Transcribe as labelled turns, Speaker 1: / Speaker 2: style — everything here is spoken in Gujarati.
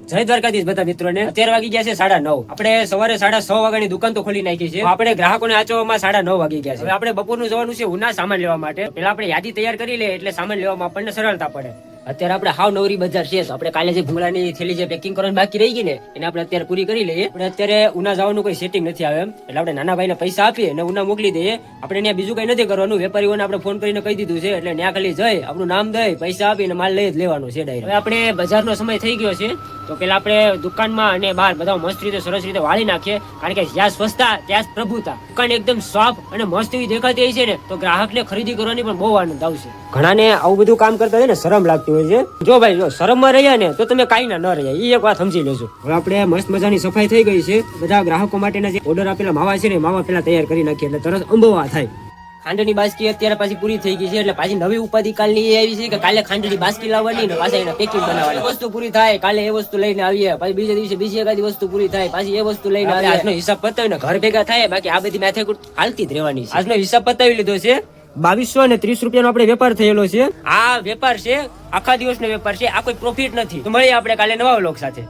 Speaker 1: જય દ્વારકાધીશ બધા મિત્રોને. અત્યારે વાગી ગયા છે 9:30. આપણે સવારે 6:30 વાગ્યાની દુકાન તો ખોલી નાખી છે. આપણે ગ્રાહકોને આચવામાં 9:30 વાગી ગયા છે. હવે આપણે બપોરનું જવાનું છે ઉના સામાન લેવા માટે. પેલા આપણે યાદી તૈયાર કરી લે એટલે સામાન લેવામાં આપણને સરળતા પડે. અત્યારે આપણે હાવ નવરી બજાર છે. આપણે કાલે જે ભૂંગળાની થેલી જે પેકિંગ કરવાની બાકી રહી ગઈ ને એને આપણે અત્યારે પૂરી કરી લઈએ. આપણે અત્યારે ઉના જવાનું કોઈ સેટિંગ નથી આવે એમ એટલે આપણે નાના ભાઈને પૈસા આપીએ અને ઉના મોકલી દઈએ. આપણે ત્યાં બીજું કઈ નથી કરવાનું. વેપારીઓને આપણે ફોન કરીને કહી દીધું છે એટલે ત્યાં ખાલી જઈ આપણું નામ દઈ પૈસા આપીને માલ લઈ જ લેવાનો છે ડાયરેક્ટ. હવે આપણે બજારનો સમય થઈ ગયો છે તો પેલા આપણે દુકાનમાં અને બહાર બધા મસ્ત રીતે સરસ રીતે વાળી નાખીએ. કારણ કે જ્યાં સ્વચ્છતા ત્યાં પ્રભુતા. દુકાન એકદમ સાફ અને મસ્ત એવી દેખાતી હોય છે ને તો ગ્રાહકને ખરીદી કરવાની પણ બહુ આનંદ આવશે. ઘણાને આવું બધું કામ કરતા હોય ને શરમ લાગતી હોય છે. જો ભાઈ જો શરમમાં રહ્યા ને તો તમે કાંઈ ના ન રહ્યા એ એક વાત સમજી લેજો. હવે આપણે મસ્ત મજાની સફાઈ થઈ ગઈ છે. બધા ગ્રાહકો માટેના જે ઓર્ડર આપેલા માવા છે ને માવા પેલા તૈયાર કરી નાખીએ એટલે તરત અંબવા થાય. ખાંડની બાસ્કી અત્યારે પાછી પૂરી થઈ ગઈ છે એટલે પાછી નવી ઉપાધિ કાલની એ આવી છે કે કાલે ખાંડની બાસ્કી લાવવાની ને પાછા એના પેકિંગ બનાવવાની. વસ્તુ પૂરી થાય કાલે એ વસ્તુ લઈને આવીએ, પછી બીજા દિવસે બીજી એકાદી વસ્તુ પૂરી થાય પાછી એ વસ્તુ લઈને આવીએ. આજનો હિસાબ પતાવીને ઘર ભેગા થાય. બાકી આ બધી માથેકૂટ હાલતી જ રહેવાની છે. આજનો હિસાબ પતાવી લીધો છે. 2230 રૂપિયાનો આપણે વેપાર થયેલો છે. આ વેપાર છે આખા દિવસનો વેપાર છે. આ કોઈ પ્રોફિટ નથી. તો મળીએ આપણે કાલે નવા વ્લોગ સાથે.